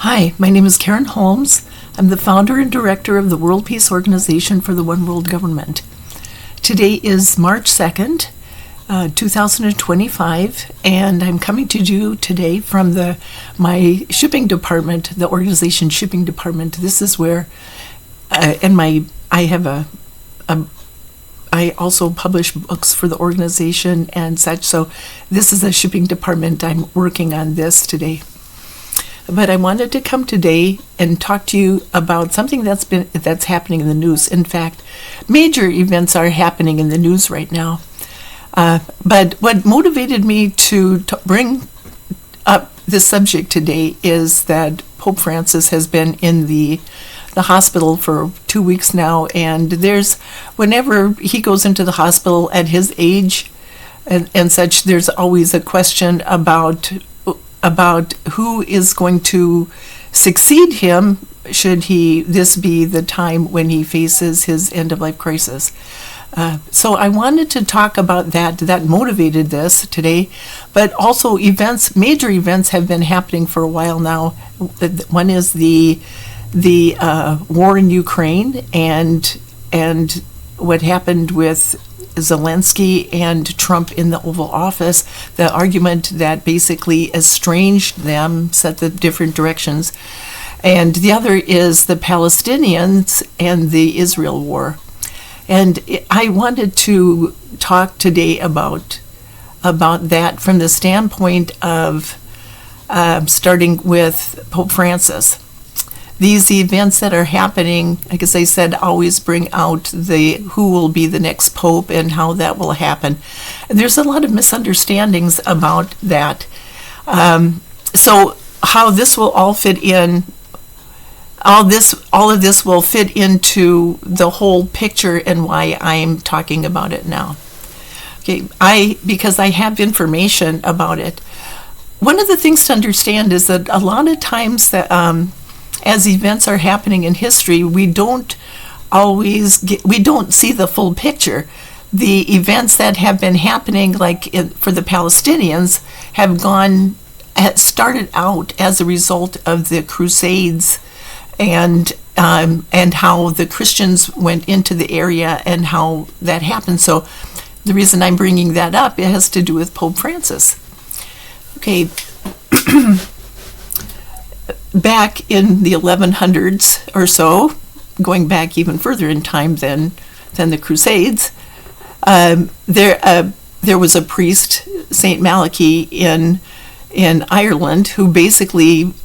Hi, my name is Karen Holmes. I'm the founder and director of the World Peace Organization for the One World Government. Today is March 2nd, 2025, and I'm coming to you today from my shipping department, the organization shipping department. This is where, I also publish books for the organization and such. So this is a shipping department. I'm working on this today. But I wanted to come today and talk to you about something that's happening in the news. In fact, major events are happening in the news right now. But what motivated me to bring up this subject today is that Pope Francis has been in the hospital for 2 weeks now, and whenever he goes into the hospital at his age and such, there's always a question about who is going to succeed him should this be the time when he faces his end-of-life crisis. So I wanted to talk about that motivated this today, but also major events have been happening for a while now. One is the war in Ukraine and what happened with Zelensky and Trump in the Oval Office, the argument that basically estranged them, set the different directions. And the other is the Palestinians and the Israel war. And I wanted to talk today about that from the standpoint of starting with Pope Francis. These events that are happening, like as I said, always bring out who will be the next pope and how that will happen. And there's a lot of misunderstandings about that. So how this will all fit in, all of this will fit into the whole picture and why I'm talking about it now. Okay, because I have information about it. One of the things to understand is that a lot of times that as events are happening in history, we don't see the full picture. The events that have been happening, for the Palestinians, have started out as a result of the Crusades and how the Christians went into the area and how that happened. So the reason I'm bringing that up, it has to do with Pope Francis. Okay. Back in the 1100s or so, going back even further in time than the Crusades, there was a priest, Saint Malachy in Ireland, who basically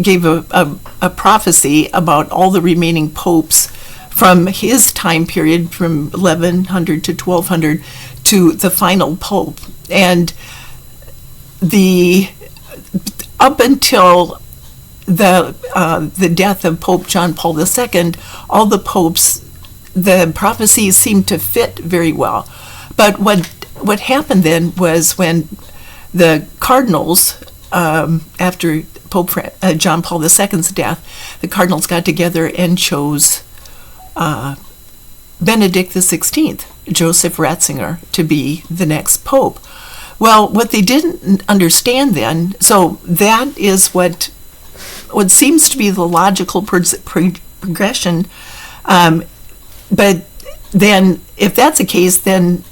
gave a prophecy about all the remaining popes from his time period, from 1100 to 1200, to the final pope. And up until the death of Pope John Paul II, all the popes, the prophecies seemed to fit very well. But what happened then was when the cardinals, after Pope John Paul II's death, the cardinals got together and chose Benedict XVI, Joseph Ratzinger, to be the next pope. Well, what they didn't understand then, so that is what seems to be the logical progression. But then, if that's the case, then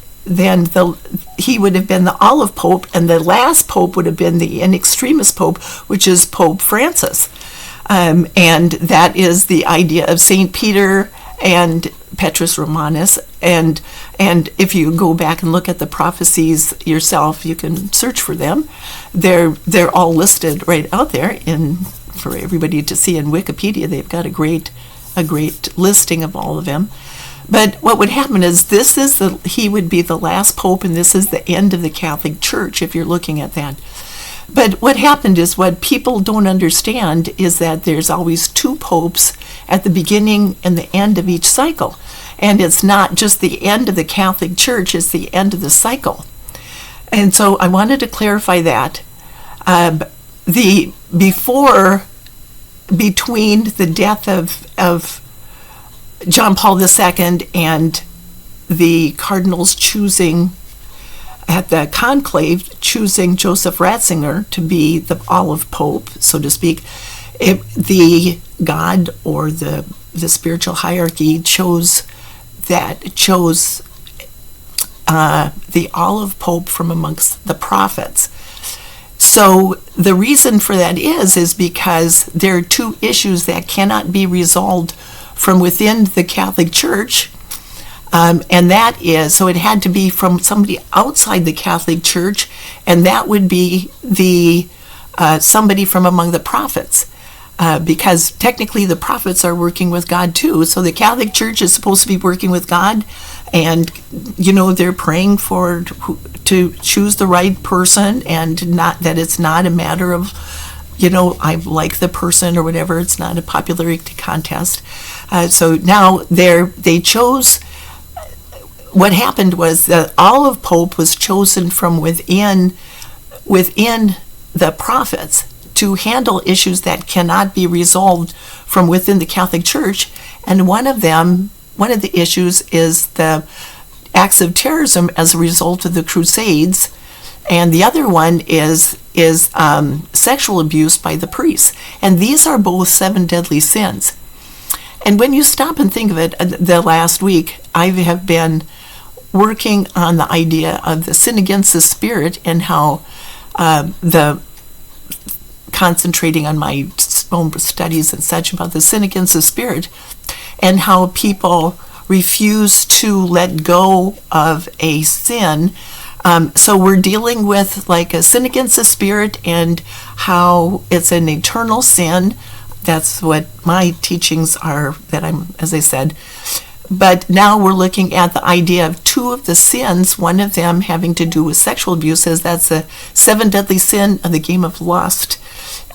he would have been the olive pope, and the last pope would have been the in extremis pope, which is Pope Francis. And that is the idea of Saint Peter and Petrus Romanus, and if you go back and look at the prophecies yourself, you can search for them. They're all listed right out there for everybody to see in Wikipedia. They've got a great listing of all of them. But what would happen is he would be the last pope, and this is the end of the Catholic Church, if you're looking at that. But what happened is, what people don't understand is that there's always two popes at the beginning and the end of each cycle. And it's not just the end of the Catholic Church, it's the end of the cycle. And so I wanted to clarify that. Between the death of John Paul II and the cardinals choosing at the conclave, choosing Joseph Ratzinger to be the olive pope, so to speak, the God or the spiritual hierarchy chose the olive pope from amongst the prophets. So the reason for that is because there are two issues that cannot be resolved from within the Catholic Church, and that is, so it had to be from somebody outside the Catholic Church, and that would be the somebody from among the prophets. Because technically the prophets are working with God too. So the Catholic Church is supposed to be working with God, and they're praying to choose the right person, and not that it's not a matter of I like the person or whatever. It's not a popularity contest. So now they chose. What happened was the olive pope was chosen from within the prophets to handle issues that cannot be resolved from within the Catholic Church. And one of the issues is the acts of terrorism as a result of the Crusades, and the other one is sexual abuse by the priests. And these are both 7 deadly sins. And when you stop and think of it, the last week I have been working on the idea of the sin against the spirit, and how concentrating on my own studies and such about the sin against the spirit, and how people refuse to let go of a sin. So we're dealing with like a sin against the spirit, and how it's an eternal sin. That's what my teachings are, that I'm, as I said. But now we're looking at the idea of 2 of the sins, one of them having to do with sexual abuse, as that's the 7 deadly sin of the game of lust,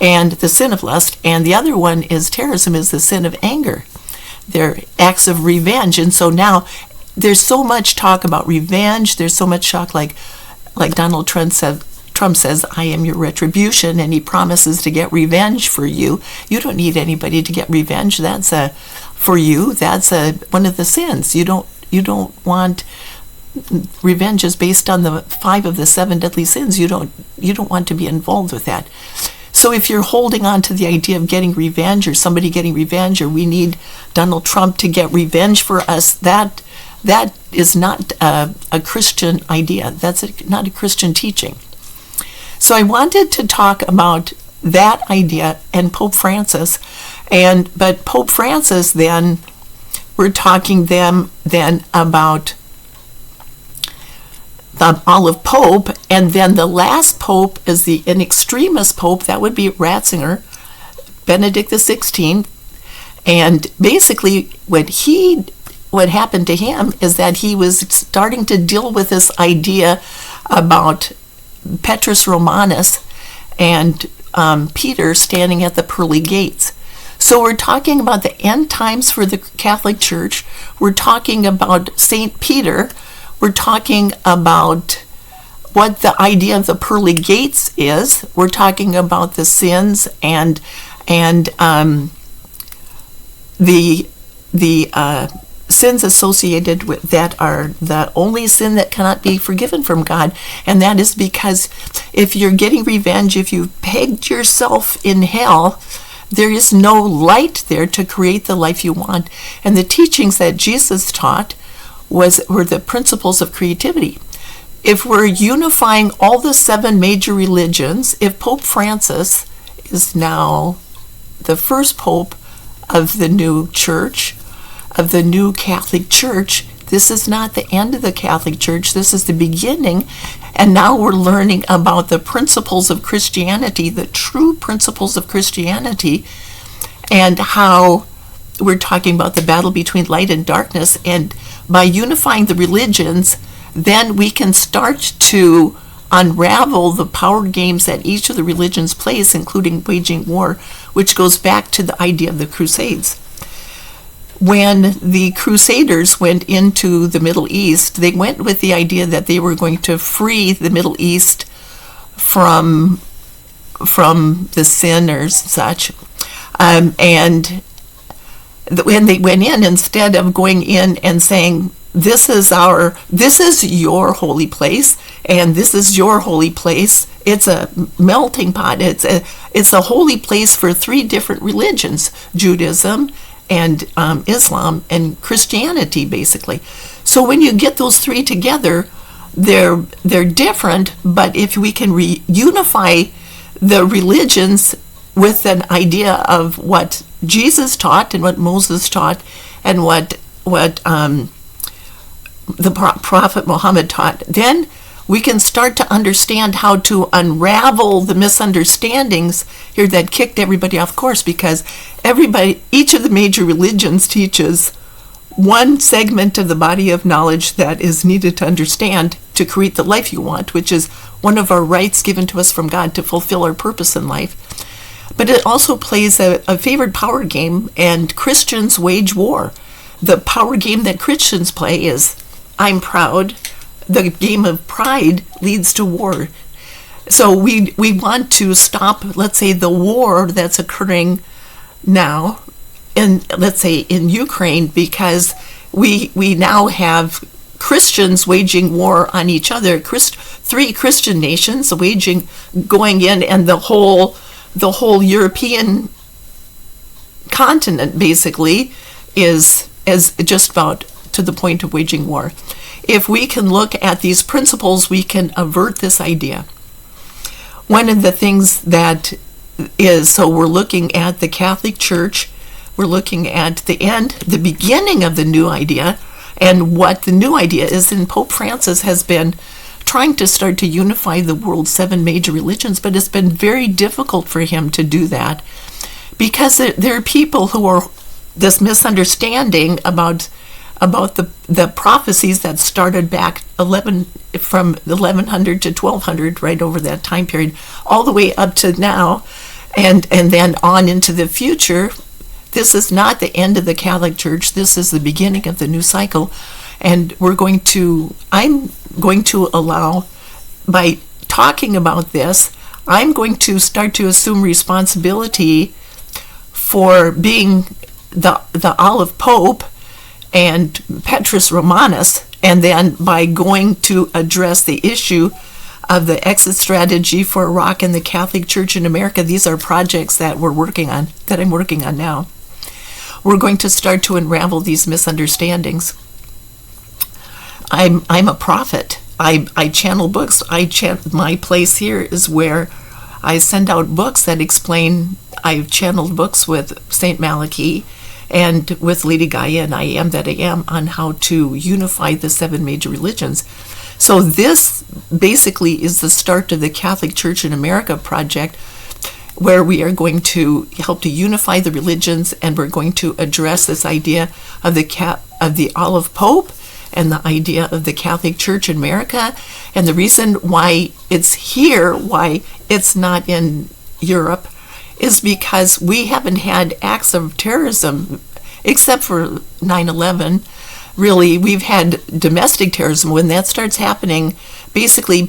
and the sin of lust. And the other one is terrorism, is the sin of anger. They're acts of revenge. And so now there's so much talk about revenge. There's so much talk, like Donald Trump says, I am your retribution, and he promises to get revenge for you. You don't need anybody to get revenge. That's one of the sins. You don't want revenge is based on the 5 of the 7 deadly sins. You don't want to be involved with that. So if you're holding on to the idea of getting revenge, or somebody getting revenge, or we need Donald Trump to get revenge for us, that is not a Christian idea. That's not a Christian teaching. So I wanted to talk about that idea and Pope Francis, but Pope Francis, then we're talking then about the olive pope, and then the last pope is the in extremis pope. That would be Ratzinger, Benedict XVI. And basically what happened to him is that he was starting to deal with this idea about Petrus Romanus and Peter standing at the pearly gates. So we're talking about the end times for the Catholic Church. We're talking about St. Peter. We're talking about what the idea of the pearly gates is. We're talking about the sins and the sins associated with that are the only sin that cannot be forgiven from God. And that is because if you're getting revenge, if you've pegged yourself in hell, there is no light there to create the life you want. And the teachings that Jesus taught were the principles of creativity. If we're unifying all the 7 major religions, if Pope Francis is now the first pope of the new church, of the new Catholic Church, this is not the end of the Catholic Church. This is the beginning. And now we're learning about the principles of Christianity, the true principles of Christianity, and how we're talking about the battle between light and darkness. And by unifying the religions, then we can start to unravel the power games that each of the religions plays, including waging war, which goes back to the idea of the Crusades. When the Crusaders went into the Middle East, they went with the idea that they were going to free the Middle East from the sinners and such. And when they went in, instead of going in and saying, this is your holy place, and this is your holy place. It's a melting pot. It's a holy place for three different religions: Judaism and Islam and Christianity, basically. So when you get those three together, they're different, but if we can reunify the religions with an idea of what Jesus taught and what Moses taught and what the Prophet Muhammad taught, then we can start to understand how to unravel the misunderstandings here that kicked everybody off course, because each of the major religions teaches one segment of the body of knowledge that is needed to understand to create the life you want, which is one of our rights given to us from God to fulfill our purpose in life. But it also plays a favored power game, and Christians wage war. The power game that Christians play is, I'm proud. The game of pride leads to war. So we want to stop, let's say, the war that's occurring now in, let's say, in Ukraine, because we now have Christians waging war on each other. Three Christian nations going in, and the whole European continent basically is just about to the point of waging war. If we can look at these principles, we can avert this idea. One of the things that is, so we're looking at the Catholic Church, we're looking at the beginning of the new idea, and what the new idea is. And Pope Francis has been trying to start to unify the world's 7 major religions, but it's been very difficult for him to do that, because there are people who are this misunderstanding about the prophecies that started back from 1100 to 1200, right over that time period, all the way up to now, and then on into the future. This is not the end of the Catholic Church. This is the beginning of the new cycle. And I'm going to allow, by talking about this, I'm going to start to assume responsibility for being the Olive Pope and Petrus Romanus, and then by going to address the issue of the exit strategy for Iraq and the Catholic Church in America. These are projects that I'm working on now. We're going to start to unravel these misunderstandings. I'm a prophet. I channel books. My place here is where I send out books that explain. I've channeled books with Saint Malachy and with Lady Gaia and I Am That I Am on how to unify the 7 major religions. So this basically is the start of the Catholic Church in America project, where we are going to help to unify the religions, and we're going to address this idea of the Olive Pope and the idea of the Catholic Church in America. And the reason why it's here, why it's not in Europe, is because we haven't had acts of terrorism, except for 9/11. Really, we've had domestic terrorism. When that starts happening, basically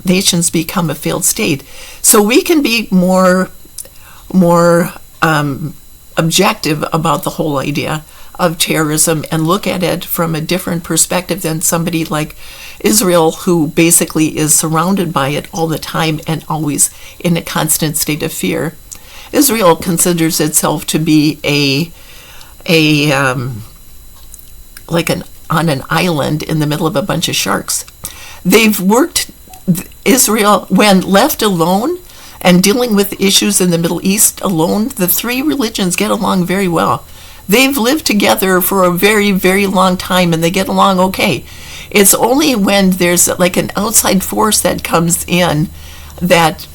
nations become a failed state. So we can be more objective about the whole idea of terrorism and look at it from a different perspective than somebody like Israel, who basically is surrounded by it all the time and always in a constant state of fear. Israel considers itself to be on an island in the middle of a bunch of sharks. Israel, when left alone and dealing with issues in the Middle East alone, the 3 religions get along very well. They've lived together for a very, very long time, and they get along okay. It's only when there's like an outside force that comes in that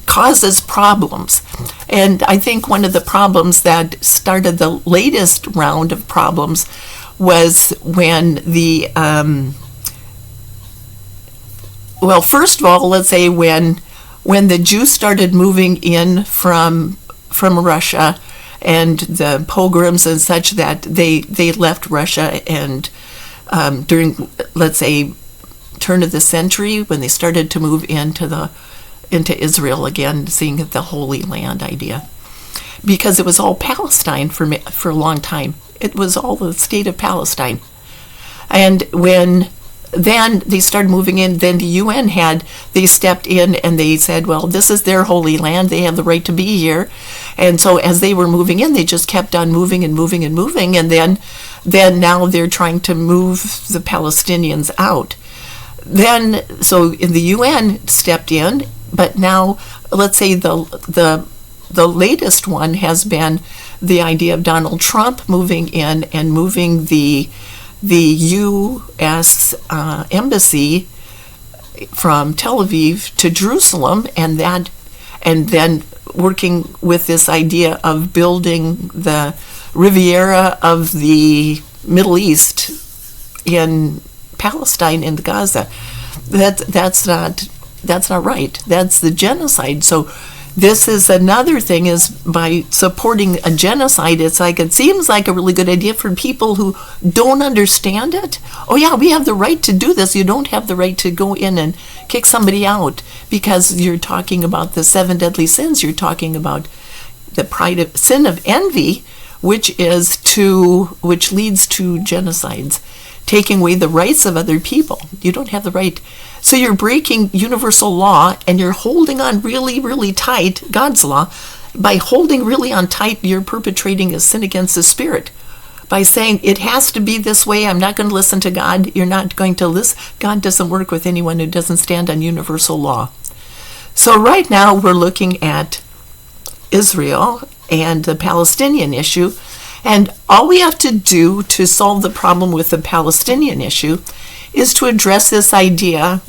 causes problems. And I think one of the problems that started the latest round of problems was when first of all, let's say when the Jews started moving in from Russia, and the pogroms and such, that they left Russia, and during, let's say, turn of the century, when they started to move into Israel again, seeing the Holy Land idea, because it was all Palestine for a long time. It was all the state of Palestine. And then they started moving in, then the UN they stepped in and they said, well, this is their holy land, they have the right to be here. And so as they were moving in, they just kept on moving and moving and moving, and then now they're trying to move the Palestinians out. So the UN stepped in, but now let's say the latest one has been the idea of Donald Trump moving in and moving the U.S. embassy from Tel Aviv to Jerusalem, and then working with this idea of building the Riviera of the Middle East in Palestine and Gaza. That's not right. That's the genocide. So this is another thing, is by supporting a genocide, it seems like a really good idea for people who don't understand it. Oh yeah, we have the right to do this. You don't have the right to go in and kick somebody out because you're talking about the 7 deadly sins. You're talking about the sin of envy, which leads to genocides, taking away the rights of other people. You don't have the right. So you're breaking universal law, and you're holding on really, really tight, God's law. By holding really on tight, you're perpetrating a sin against the Spirit. By saying, it has to be this way, I'm not going to listen to God, you're not going to listen. God doesn't work with anyone who doesn't stand on universal law. So right now we're looking at Israel and the Palestinian issue. And all we have to do to solve the problem with the Palestinian issue is to address this idea,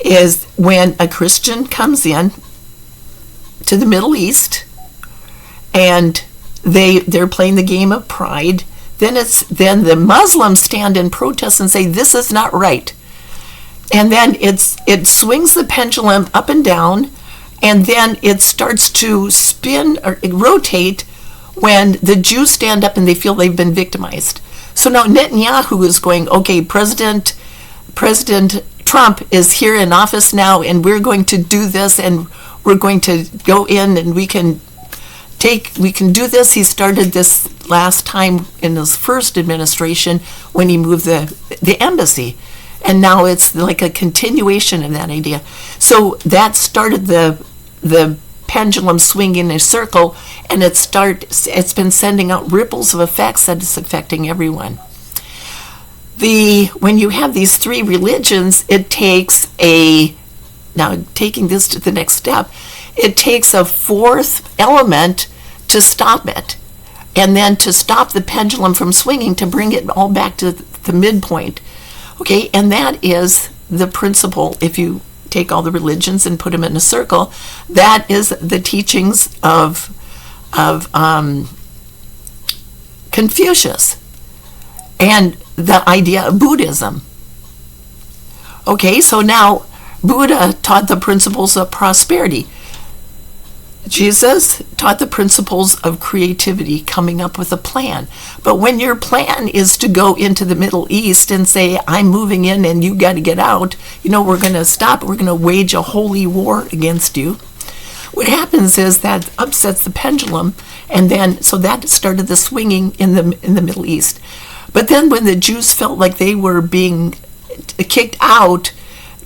is when a Christian comes in to the Middle East and they're playing the game of pride, then the Muslims stand in protest and say, this is not right. And then it swings the pendulum up and down, and then it starts to spin or rotate when the Jews stand up and they feel they've been victimized. So now Netanyahu is going, okay, President Trump is here in office now, and we're going to do this, and we're going to go in and we can do this. He started this last time in his first administration when he moved the embassy. And now it's like a continuation of that idea. So that started the pendulum swinging in a circle, and it's been sending out ripples of effects that is affecting everyone. When you have these 3 religions, it takes now taking this to the next step, it takes a 4th element to stop it, and then to stop the pendulum from swinging, to bring it all back to the midpoint. Okay, and that is the principle. If you take all the religions and put them in a circle, that is the teachings of Confucius and the idea of Buddhism. Okay, so now Buddha taught the principles of prosperity. Jesus taught the principles of creativity, coming up with a plan. But when your plan is to go into the Middle East and say, I'm moving in and you got to get out, we're going to stop, we're going to wage a holy war against you. What happens is that upsets the pendulum, and then so that started the swinging in the Middle East. But then when the Jews felt like they were being kicked out,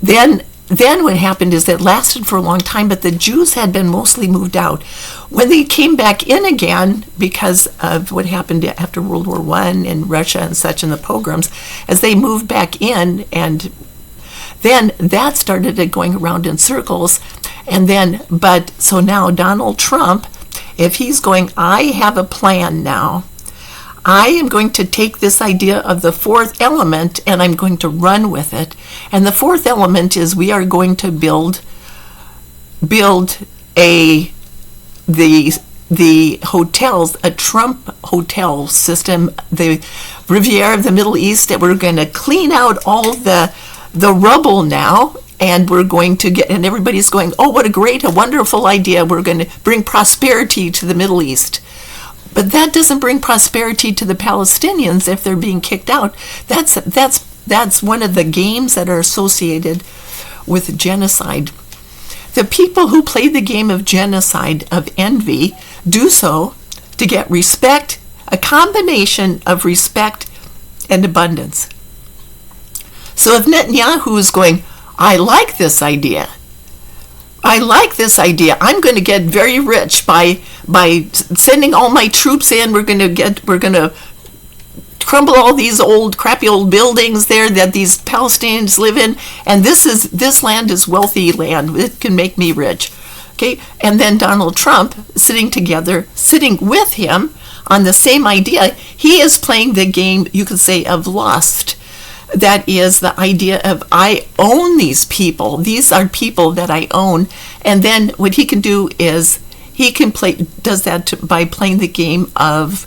then what happened is it lasted for a long time, but the Jews had been mostly moved out. When they came back in again, because of what happened after World War I in Russia and such, and the pogroms, as they moved back in, and then that started it going around in circles. So now Donald Trump, if he's going, I have a plan now. I am going to take this idea of the 4th element and I'm going to run with it. And the 4th element is we are going to build the hotels, a Trump hotel system, the Riviera of the Middle East, that we're going to clean out all the rubble now, and we're going to and everybody's going, oh, what a wonderful idea. We're going to bring prosperity to the Middle East. But that doesn't bring prosperity to the Palestinians if they're being kicked out. That's one of the games that are associated with genocide. The people who play the game of genocide, of envy, do so to get respect, a combination of respect and abundance. So if Netanyahu is going, I like this idea. I'm going to get very rich by sending all my troops in. We're going to crumble all these crappy old buildings there that these Palestinians live in, and this land is wealthy land. It can make me rich. Okay, and then Donald Trump sitting with him on the same idea. He is playing the game, you could say, of lust. That is the idea of, I own these people. These are people that I own. And then what he can do is does that by playing the game of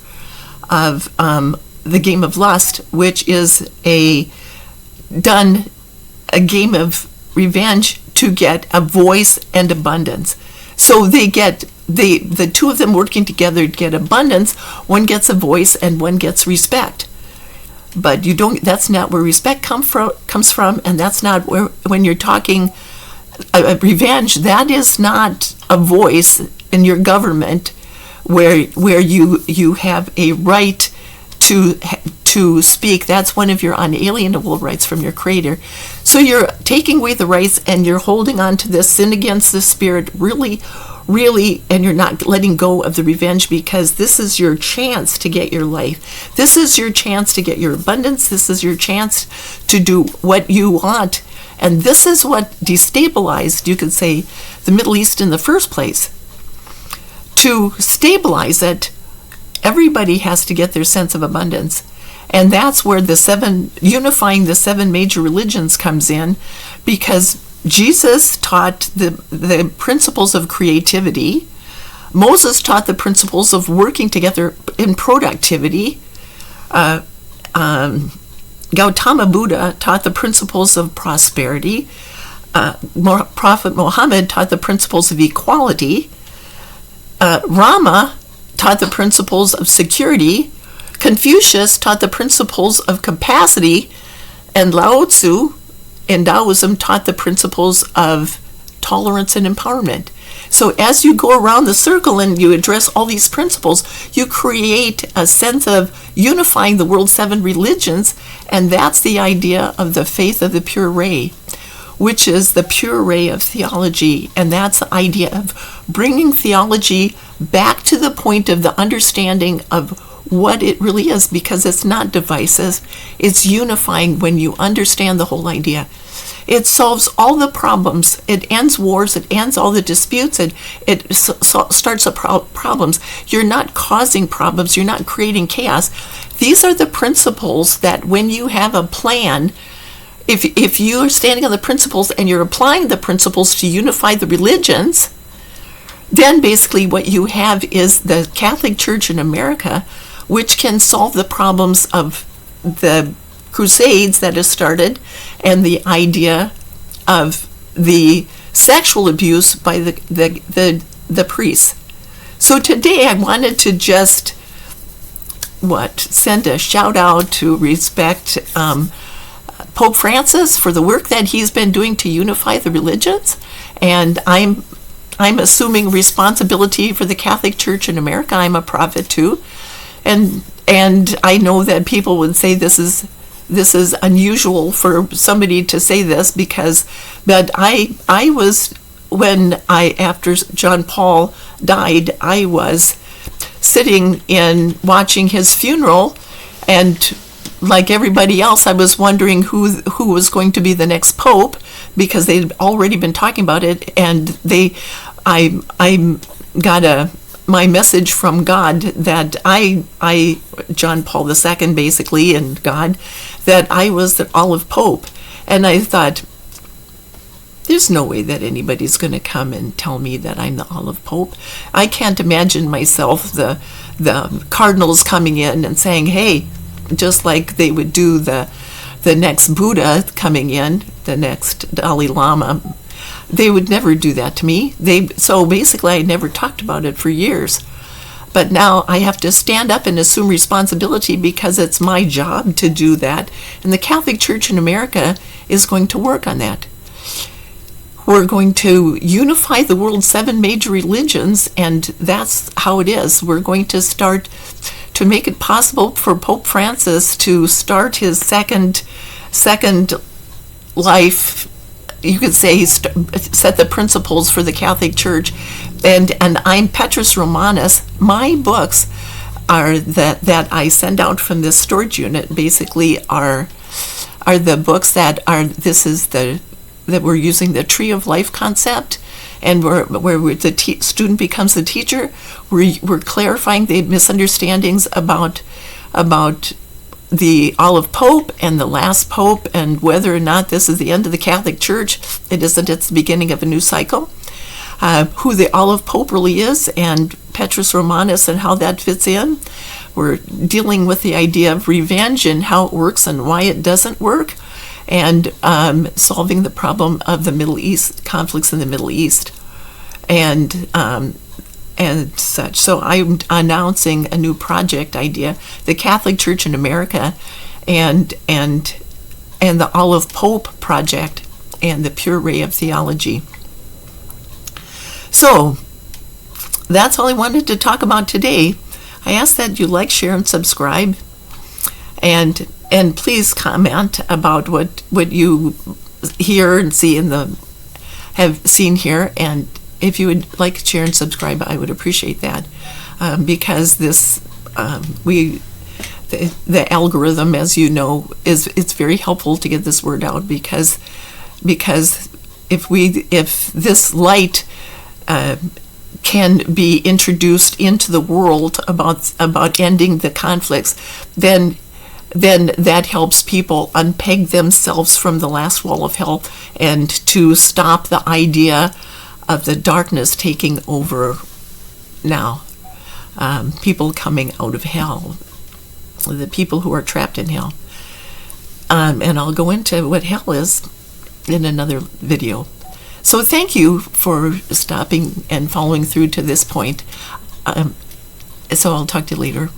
lust, which is a game of revenge to get a voice and abundance. So the two of them working together to get abundance. One gets a voice and one gets respect. But that's not where respect comes from, and that's not where, when you're talking revenge, that is not a voice in your government where you have a right to speak. That's one of your unalienable rights from your Creator. So you're taking away the rights, and you're holding on to this sin against the Spirit, really, and you're not letting go of the revenge, because this is your chance to get your life. This is your chance to get your abundance. This is your chance to do what you want. And this is what destabilized, you could say, the Middle East in the first place. To stabilize it, everybody has to get their sense of abundance. And that's where unifying the seven major religions comes in, because Jesus taught the principles of creativity. Moses taught the principles of working together in productivity. Gautama Buddha taught the principles of prosperity. Prophet Muhammad taught the principles of equality. Rama taught the principles of security. Confucius taught the principles of capacity. And Lao Tzu in Taoism taught the principles of tolerance and empowerment. So as you go around the circle and you address all these principles, you create a sense of unifying the world's seven religions, and that's the idea of the faith of the pure ray, which is the pure ray of theology. And that's the idea of bringing theology back to the point of the understanding of what it really is, because it's not divisive, it's unifying. When you understand the whole idea, it solves all the problems, it ends wars, it ends all the disputes, it starts problems. You're not causing problems, you're not creating chaos. These are the principles that when you have a plan, if you're standing on the principles and you're applying the principles to unify the religions, then basically what you have is the Catholic Church in America, which can solve the problems of the Crusades that has started, and the idea of the sexual abuse by the priests. So today I wanted to just send a shout out to respect Pope Francis for the work that he's been doing to unify the religions, and I'm assuming responsibility for the Catholic Church in America. I'm a prophet too. And I know that people would say this is unusual for somebody to say this, but I was, after John Paul died, I was sitting in watching his funeral, and like everybody else, I was wondering who was going to be the next pope, because they'd already been talking about it, and I got my message from God that I John Paul II basically, and God, that I was the olive pope. And I thought, there's no way that anybody's going to come and tell me that I'm the olive pope. I can't imagine myself, the cardinals coming in and saying, hey, just like they would do the next Buddha coming in, the next Dalai Lama. They would never do that to me. So basically I never talked about it for years. But now I have to stand up and assume responsibility, because it's my job to do that. And the Catholic Church in America is going to work on that. We're going to unify the world's seven major religions, and that's how it is. We're going to start to make it possible for Pope Francis to start his second life, you could say, set the principles for the Catholic Church. And I'm Petrus Romanus. My books are that I send out from this storage unit basically are the books that we're using the tree of life concept, and where the student becomes the teacher. We're clarifying the misunderstandings about the olive pope and the last pope, and whether or not this is the end of the Catholic Church. It isn't. It's the beginning of a new cycle. Who the olive pope really is, and Petrus Romanus and how that fits in. We're dealing with the idea of revenge and how it works and why it doesn't work, and solving the problem of the Middle East, conflicts in the Middle East, and such. So I'm announcing a new project idea, the Catholic Church in America, and the Olive Pope Project, and the Pure Ray of Theology. So that's all I wanted to talk about today. I ask that you like, share, and subscribe, and please comment about what you hear and see have seen here. And if you would like, share, and subscribe, I would appreciate that, because this the algorithm, as you know, it's very helpful to get this word out, because if this light can be introduced into the world about ending the conflicts, then that helps people unpeg themselves from the last wall of hell, and to stop the idea of the darkness taking over now. People coming out of hell, the people who are trapped in hell. And I'll go into what hell is in another video. So thank you for stopping and following through to this point. So I'll talk to you later.